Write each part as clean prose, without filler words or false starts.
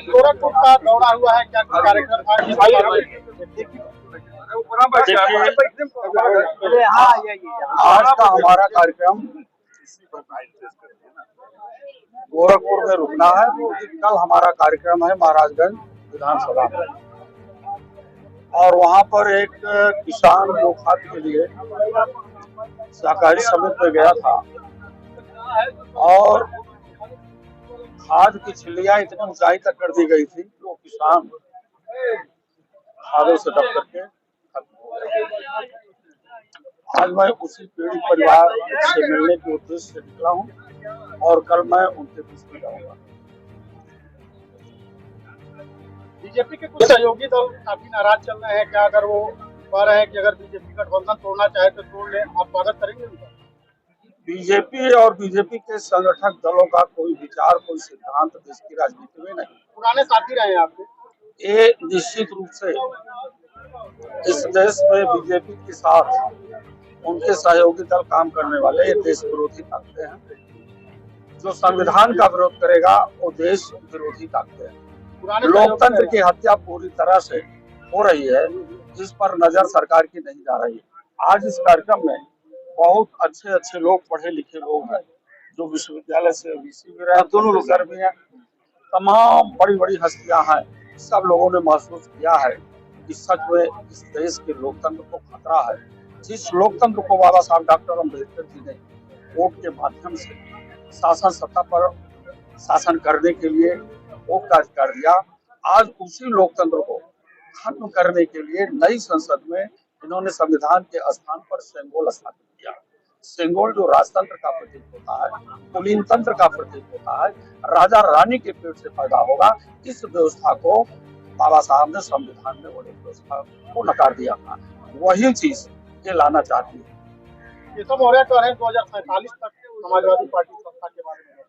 गोरखपुर का दौरा हुआ है, क्या कार्यक्रम था? आज का हमारा कार्यक्रम गोरखपुर में रुकना है। कल हमारा कार्यक्रम है महाराजगंज विधानसभा में, और वहां पर एक किसान गोखाद के लिए सहकारी समिति में गया था, और खाद की छिल्लियां इतनी ऊंचाई तक कर दी गई थी कि वो किसान खादों से दब करके खत्म हो गए। आज मैं उसी पीड़ित परिवार से मिलने के उद्देश्य से निकला हूँ, और कल मैं उनके बीच में जाऊंगा। बीजेपी के कुछ सहयोगी दल काफी नाराज चल रहे हैं, क्या अगर वो कह रहे हैं कि अगर बीजेपी गठबंधन तोड़ना चाहे तो तोड़ ले, आप स्वागत करेंगे उनका? बीजेपी और बीजेपी के संगठक दलों का कोई विचार, कोई सिद्धांत देश की राजनीति में नहीं। पुराने साथी रहे हैं आपके। ये निश्चित रूप से इस देश में बीजेपी के साथ उनके सहयोगी दल काम करने वाले ये देश विरोधी ताकतें हैं। जो संविधान का विरोध करेगा वो देश विरोधी ताकतें हैं। लोकतंत्र की हत्या पूरी तरह से हो रही है, जिस पर नजर सरकार की नहीं जा रही है। आज इस कार्यक्रम में बहुत अच्छे अच्छे लोग, पढ़े लिखे लोग हैं, जो विश्वविद्यालय से वीसी भी रहे, दोनों लोग भी हैं, तमाम बड़ी बड़ी हस्तियां हैं। सब लोगों ने महसूस किया है कि सच में इस देश के लोकतंत्र को खतरा है। जिस लोकतंत्र को बाबा साहब डॉक्टर अम्बेडकर जी ने वोट के माध्यम से शासन सत्ता पर शासन करने के लिए वोट का अधिकार दिया, आज उसी लोकतंत्र को खत्म करने के लिए नई संसद में इन्होंने संविधान के स्थान पर सेंगोल स्थापित किया। सेंगोल जो राजतंत्र का प्रतीक होता है, कुलीन तंत्र का प्रतीक होता है, राजा रानी के पेट से पैदा होगा, इस व्यवस्था को बाबा साहब ने संविधान में वो व्यवस्था को नकार दिया था। वही चीज ये लाना चाहती है। केशव मौर्य कह रहे हैं 2047 तक समाजवादी पार्टी सत्ता के बारे में।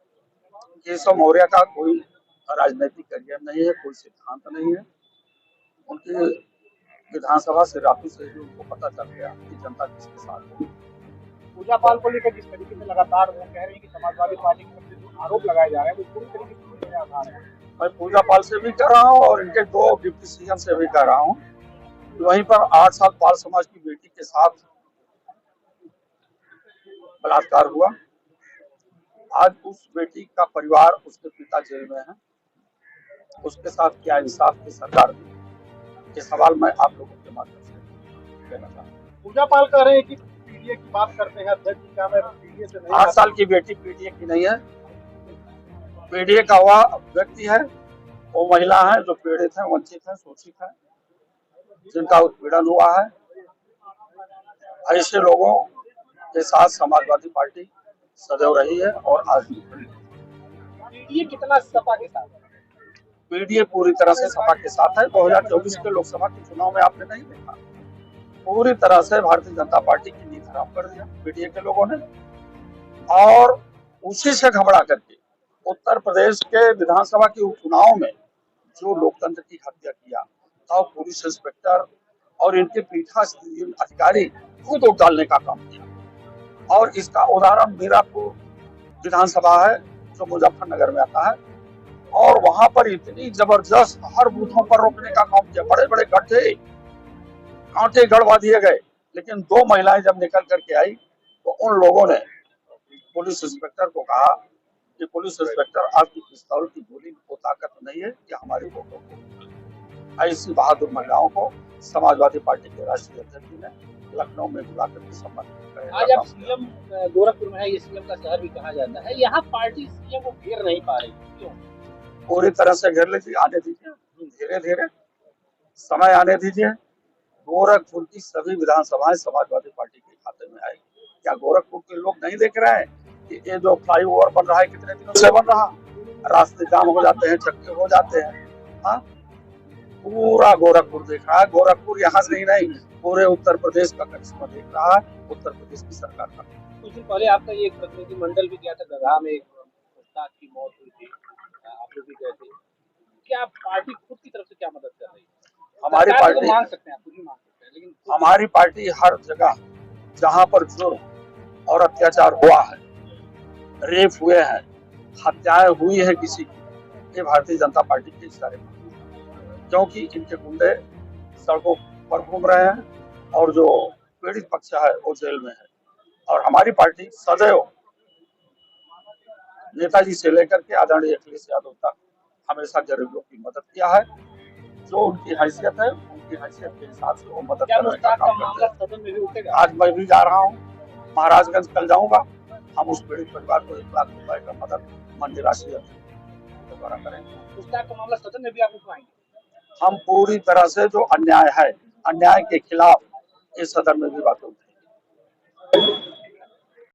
केशव मौर्य का कोई राजनीतिक करियर नहीं है, कोई सिद्धांत नहीं है। उनकी विधानसभा से राफी से ही उनको पता चल गया कि जनता किसके साथ है। पूजा पाल को लेकर जिस तरीके से लगातार वो कह रहे हैं कि समाजवादी पार्टी की तरफ से जो आरोप लगाए जा रहे हैं वो पूरी तरीके से आधार है। मैं पूजा पाल से भी कर रहा हूँ और इनके दो डिप्टी सीएम से भी कर रहा हूँ। वहीं पर 8 साल पाल समाज की बेटी के साथ बलात्कार हुआ। आज उस बेटी का परिवार, उसके पिता जेल में है, उसके साथ क्या इंसाफ की सरकार दी? ये सवाल मैं आप लोगों के माध्यम से लेना चाहता हूँ। पूजा पाल कह रहे हैं कि पीडीए की बात करते हैं अध्यक्ष जी, क्या मैं पीडीए से नहीं? 8 साल की बेटी पीडीए की नहीं है। पीडीए का वह व्यक्ति है, वो महिला है जो पीड़ित है, वंचित है, शोषित है, जिनका उत्पीड़न हुआ है। ऐसे लोगों के साथ समाजवादी पार्टी सदैव रही है और आज भी खड़ी है। पीडीए कितना सपा के साथ है? पीडीए पूरी तरह से सपा के साथ है। 2024 के लोकसभा के चुनाव में आपने नहीं देखा, पूरी तरह से भारतीय जनता पार्टी की नींव खराब कर दिया पीडीए के लोगों ने, और उसी से घबरा करके उत्तर प्रदेश के विधानसभा के उपचुनाव में जो लोकतंत्र की हत्या किया, तो पुलिस इंस्पेक्टर और इनके पीठासीन अधिकारी खुद वोट डालने का काम किया। और इसका उदाहरण मीरापुर विधानसभा है जो मुजफ्फरनगर में आता है, और वहां पर इतनी जबरदस्त हर बूथों पर रोकने का काम किया। बड़े बड़े गड्ढे कांटे गड़वा दिए गए, लेकिन 2 महिलाएं जब निकल करके आई तो उन लोगों ने पुलिस इंस्पेक्टर को कहा कि पुलिस इंस्पेक्टर, आपकी पिस्तौल की गोली को ताकत नहीं है कि हमारी वोटों को। ऐसी बहादुर महिलाओं को समाजवादी पार्टी के राष्ट्रीय अध्यक्ष ने लखनऊ में बुलाकर के सम्मानित किया। आज आप सीएम गोरखपुर में है, ये सीएम का शहर भी कहा जाता है, यहाँ पार्टी सीएम को घेर नहीं पा रही, क्यों? पूरी तरह से घेर लीजिए, आने दीजिए, धीरे धीरे समय आने दीजिए। गोरखपुर की सभी विधानसभाएं समाजवादी पार्टी के खाते में आएगी। क्या गोरखपुर के लोग नहीं देख रहे हैं कि ये जो फ्लाईओवर बन रहा है कितने दिनों से बन रहा, रास्ते जाम हो जाते हैं, चक्के हो जाते हैं। हाँ, पूरा गोरखपुर देख रहा है। गोरखपुर यहाँ से नहीं, पूरे उत्तर प्रदेश का करिश्मा देख रहा है, उत्तर प्रदेश की सरकार का। कुछ दिन पहले आपका ये प्रतिनिधि मंडल भी गया था गधा में, उस्ताद की मौत हुई थी, आप लोग भी गए थे। क्या पार्टी खुद की तरफ से क्या मदद कर रही है? हमारी पार्टी मांग सकते हैं, आप भी मांग सकते हैं, लेकिन हमारी पार्टी हर जगह जहां पर जुर्म और अत्याचार हुआ है रेप हुए हैं, हत्याएं हुई है किसी की, ये भारतीय जनता पार्टी के इशारे पर, क्योंकि इनके गुंडे सड़कों पर घूम रहे हैं और जो पीड़ित पक्ष है वो जेल में है। और हमारी पार्टी सदैव नेताजी से लेकर के आदरणीय अखिलेश यादव तक हमेशा गरीबों की मदद किया है। जो उनकी हैसियत है, उनकी हैसियत के हिसाब से वो मदद करने का काम करते हैं। सदन में भी उठेगा? आज मैं भी जा रहा हूँ महाराजगंज, कल जाऊंगा। हम उस पीड़ित परिवार को 1 लाख रुपए का मदद मंडी राशि द्वारा करेंगे। मुश्ताक का मामला सदन में भी आप उठवाएंगे? हम पूरी तरह से जो अन्याय है, अन्याय के खिलाफ इस सदन में भी बात होगी।